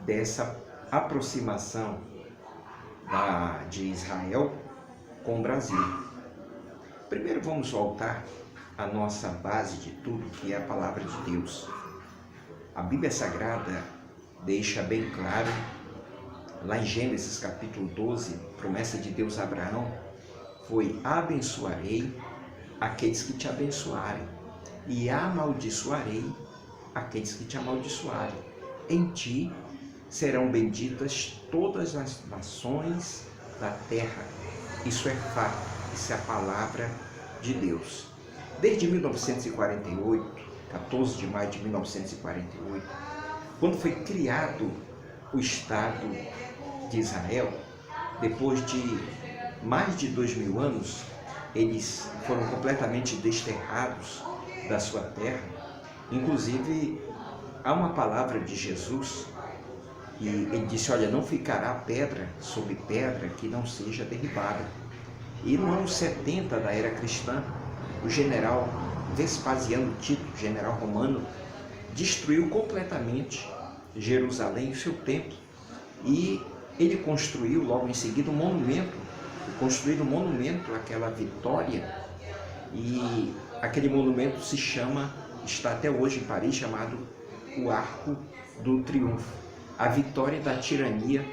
dessa aproximação de Israel com o Brasil. Primeiro vamos voltar à nossa base de tudo, que é a palavra de Deus. A Bíblia Sagrada deixa bem claro, lá em Gênesis capítulo 12, promessa de Deus a Abraão foi: abençoarei aqueles que te abençoarem e amaldiçoarei aqueles que te amaldiçoarem. Em ti serão benditas todas as nações da terra. Isso é fato, isso é a palavra de Deus. Desde 1948, 14 de maio de 1948, quando foi criado o Estado de Israel, depois de mais de 2000 anos, eles foram completamente desterrados da sua terra. Inclusive, há uma palavra de Jesus, e ele disse: olha, não ficará pedra sobre pedra que não seja derribada. E no ano 70 da era cristã, o general Vespasiano Tito, general romano, destruiu completamente Jerusalém e seu templo. E ele construiu logo em seguida um monumento, àquela vitória. E aquele monumento está até hoje em Paris, chamado o Arco do Triunfo. A vitória da tirania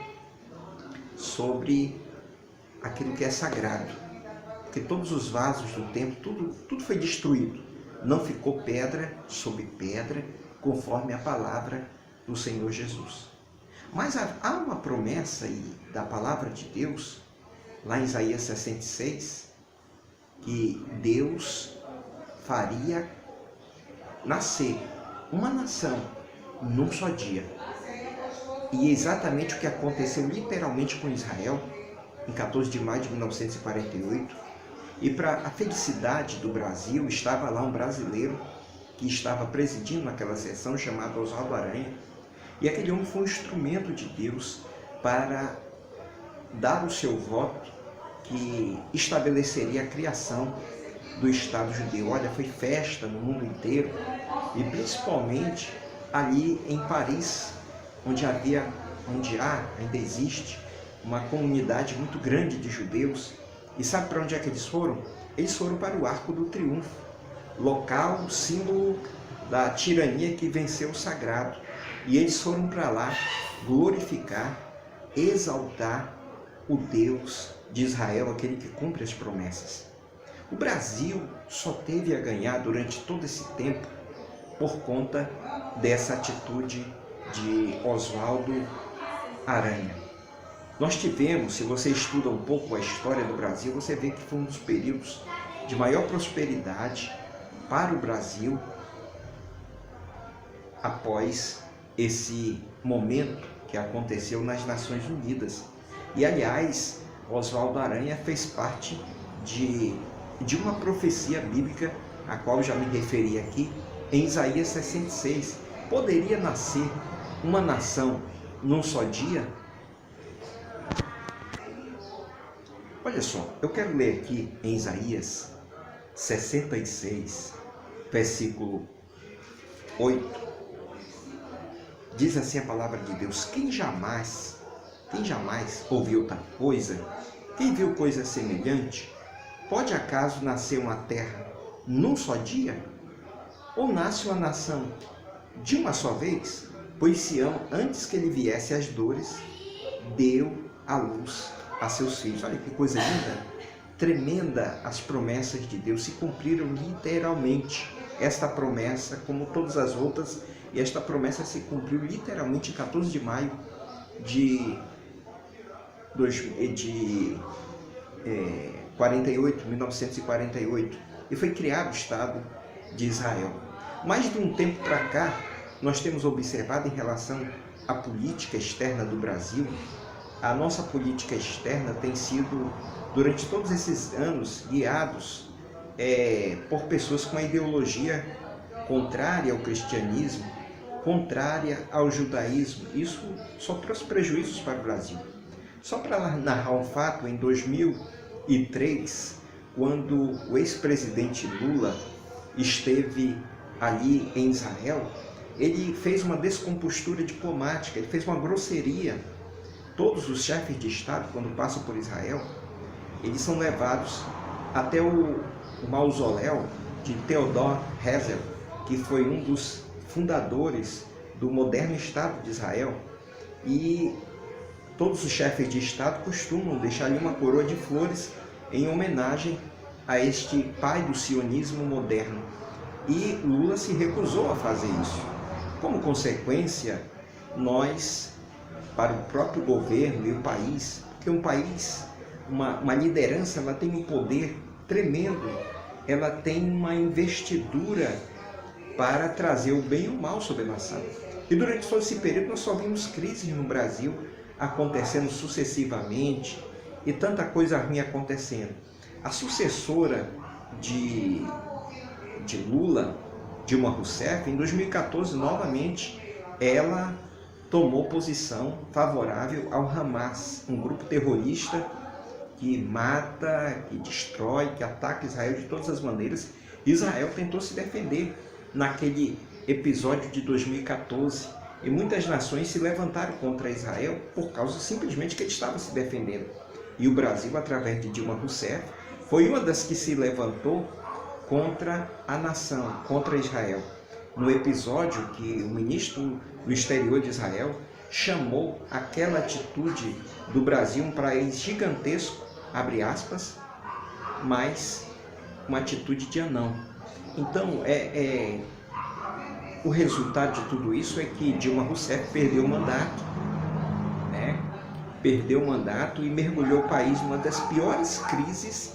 sobre aquilo que é sagrado. Porque todos os vasos do templo, tudo foi destruído. Não ficou pedra sobre pedra, conforme a palavra do Senhor Jesus. Mas há uma promessa da palavra de Deus, lá em Isaías 66, que Deus faria nascer uma nação num só dia. E é exatamente o que aconteceu literalmente com Israel, em 14 de maio de 1948. E para a felicidade do Brasil, estava lá um brasileiro que estava presidindo aquela sessão, chamado Oswaldo Aranha. E aquele homem foi um instrumento de Deus para dar o seu voto que estabeleceria a criação do Estado judeu. Olha, foi festa no mundo inteiro, e principalmente ali em Paris, onde ainda existe uma comunidade muito grande de judeus. E sabe para onde é que eles foram? Eles foram para o Arco do Triunfo, local, símbolo da tirania que venceu o sagrado. E eles foram para lá glorificar, exaltar o Deus de Israel, aquele que cumpre as promessas. O Brasil só teve a ganhar durante todo esse tempo por conta dessa atitude de Oswaldo Aranha. Nós tivemos, se você estuda um pouco a história do Brasil, você vê que foi um dos períodos de maior prosperidade para o Brasil após esse momento que aconteceu nas Nações Unidas. E, aliás, Oswaldo Aranha fez parte de uma profecia bíblica, a qual já me referi aqui, em Isaías 66. Poderia nascer uma nação num só dia? Olha só, eu quero ler aqui em Isaías 66, versículo 8. Diz assim a palavra de Deus: quem jamais ouviu tal coisa? Quem viu coisa semelhante? Pode acaso nascer uma terra num só dia? Ou nasce uma nação de uma só vez? Pois Sião, antes que ele viesse as dores, deu à luz a seus filhos. Olha que coisa linda, tremenda. As promessas de Deus se cumpriram literalmente. Esta promessa, como todas as outras, e esta promessa se cumpriu literalmente em 14 de maio de 1948, e foi criado o Estado de Israel. Mais de um tempo para cá, nós temos observado em relação à política externa do Brasil. A nossa política externa tem sido, durante todos esses anos, guiados por pessoas com a ideologia contrária ao cristianismo, contrária ao judaísmo. Isso só trouxe prejuízos para o Brasil. Só para narrar um fato, em 2003, quando o ex-presidente Lula esteve ali em Israel, ele fez uma descompostura diplomática, ele fez uma grosseria. Todos os chefes de Estado, quando passam por Israel, eles são levados até o mausoléu de Theodor Herzl, que foi um dos fundadores do moderno Estado de Israel. E todos os chefes de Estado costumam deixar ali uma coroa de flores em homenagem a este pai do sionismo moderno. E Lula se recusou a fazer isso. Como consequência, nós, para o próprio governo e o país, porque um país, uma liderança, ela tem um poder tremendo, ela tem uma investidura para trazer o bem e o mal sobre a nação. E durante todo esse período nós só vimos crises no Brasil acontecendo sucessivamente e tanta coisa ruim acontecendo. A sucessora de Lula, Dilma Rousseff, em 2014, novamente, ela tomou posição favorável ao Hamas, um grupo terrorista que mata, que destrói, que ataca Israel de todas as maneiras. Israel tentou se defender naquele episódio de 2014 e muitas nações se levantaram contra Israel por causa simplesmente que ele estava se defendendo. E o Brasil, através de Dilma Rousseff, foi uma das que se levantou contra a nação, contra Israel. No episódio que o ministro do exterior de Israel chamou aquela atitude do Brasil, um país gigantesco, abre aspas, mas uma atitude de anão. Então, o resultado de tudo isso é que Dilma Rousseff perdeu o mandato, perdeu o mandato e mergulhou o país numa das piores crises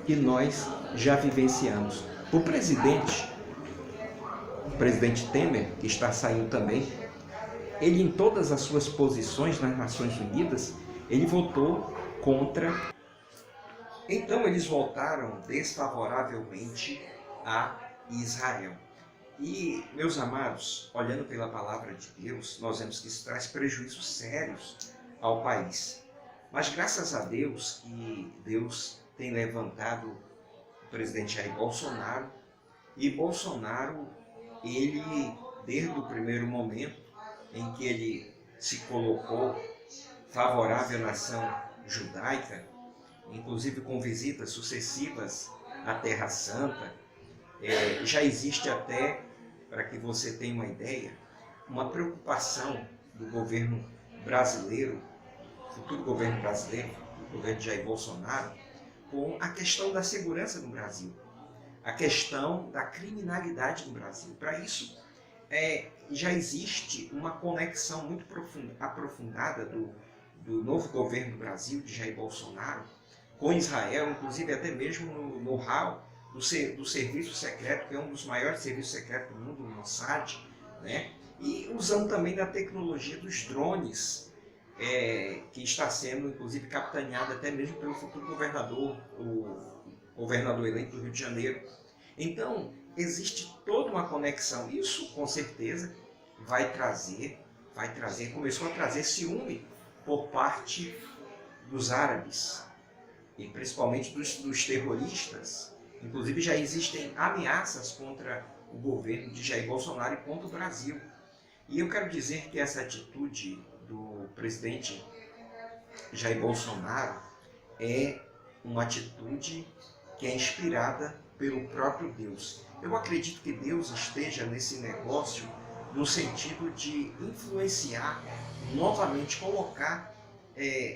que nós já vivenciamos. O presidente Temer, que está saindo também, ele em todas as suas posições nas Nações Unidas, ele votou contra. Então eles votaram desfavoravelmente a Israel. E, meus amados, olhando pela palavra de Deus, nós vemos que isso traz prejuízos sérios ao país. Mas graças a Deus que Deus tem levantado o presidente Jair Bolsonaro, e Bolsonaro, ele, desde o primeiro momento em que ele se colocou favorável à nação judaica, inclusive com visitas sucessivas à Terra Santa, já existe até, para que você tenha uma ideia, uma preocupação do governo brasileiro, futuro governo brasileiro, o governo de Jair Bolsonaro, com a questão da segurança no Brasil, a questão da criminalidade no Brasil. Para isso, já existe uma conexão muito aprofundada do novo governo do Brasil, de Jair Bolsonaro, com Israel, inclusive até mesmo no know-how do serviço secreto, que é um dos maiores serviços secretos do mundo, o Mossad, e usando também da tecnologia dos drones, que está sendo, inclusive, capitaneada até mesmo pelo futuro governador, o governador eleito do Rio de Janeiro. Então, existe toda uma conexão. Isso, com certeza, começou a trazer ciúme por parte dos árabes, e principalmente dos terroristas. Inclusive, já existem ameaças contra o governo de Jair Bolsonaro e contra o Brasil. E eu quero dizer que essa atitude do presidente Jair Bolsonaro é uma atitude que é inspirada pelo próprio Deus. Eu acredito que Deus esteja nesse negócio no sentido de influenciar, novamente colocar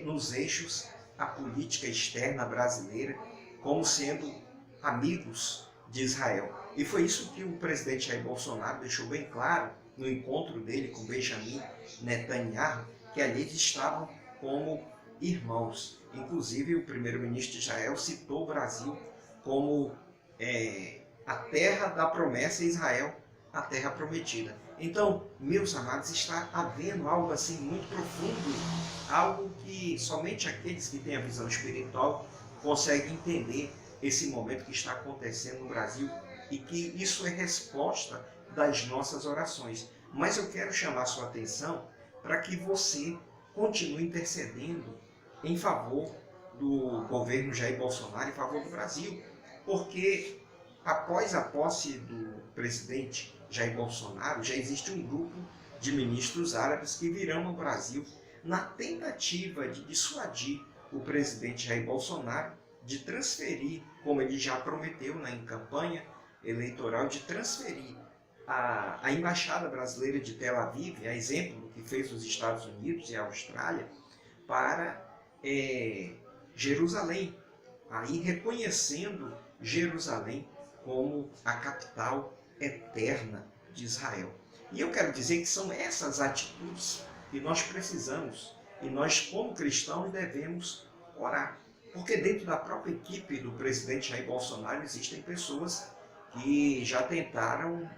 nos eixos a política externa brasileira como sendo amigos de Israel. E foi isso que o presidente Jair Bolsonaro deixou bem claro no encontro dele com Benjamin Netanyahu, que ali eles estavam como irmãos. Inclusive, o primeiro-ministro de Israel citou o Brasil como a terra da promessa, Israel, a terra prometida. Então, meus amados, está havendo algo assim muito profundo, algo que somente aqueles que têm a visão espiritual conseguem entender esse momento que está acontecendo no Brasil, e que isso é resposta das nossas orações. Mas eu quero chamar a sua atenção para que você continue intercedendo em favor do governo Jair Bolsonaro, em favor do Brasil, porque após a posse do presidente Jair Bolsonaro, já existe um grupo de ministros árabes que virão ao Brasil na tentativa de dissuadir o presidente Jair Bolsonaro de transferir, como ele já prometeu em campanha eleitoral, de transferir a Embaixada Brasileira de Tel Aviv, a exemplo do que fez os Estados Unidos e a Austrália, para Jerusalém, aí reconhecendo Jerusalém como a capital eterna de Israel. E eu quero dizer que são essas atitudes que nós precisamos e nós, como cristãos, devemos orar. Porque dentro da própria equipe do presidente Jair Bolsonaro existem pessoas que já tentaram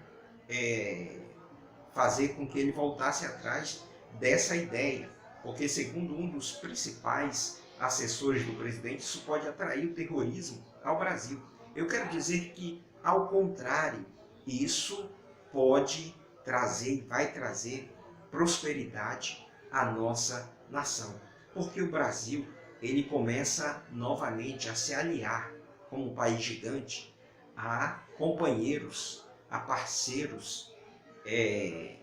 fazer com que ele voltasse atrás dessa ideia, porque segundo um dos principais assessores do presidente, isso pode atrair o terrorismo ao Brasil. Eu quero dizer que, ao contrário, isso pode trazer e vai trazer prosperidade à nossa nação, porque o Brasil ele começa novamente a se aliar como um país gigante a companheiros, a parceiros, que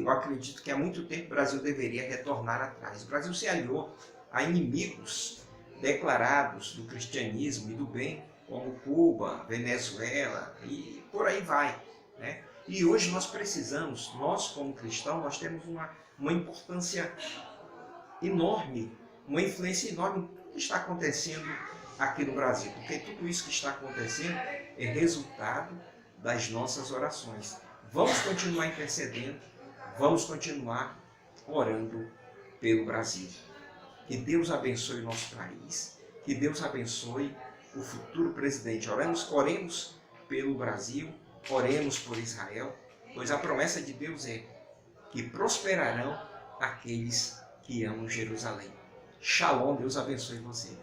eu acredito que há muito tempo o Brasil deveria retornar atrás. O Brasil se aliou a inimigos declarados do cristianismo e do bem, como Cuba, Venezuela e por aí vai, né? E hoje nós precisamos, nós como cristãos, nós temos uma importância enorme, uma influência enorme em tudo que está acontecendo aqui no Brasil, porque tudo isso que está acontecendo é resultado das nossas orações. Vamos continuar intercedendo, vamos continuar orando pelo Brasil. Que Deus abençoe o nosso país, que Deus abençoe o futuro presidente. Oremos pelo Brasil, oremos por Israel, pois a promessa de Deus é que prosperarão aqueles que amam Jerusalém. Shalom, Deus abençoe você.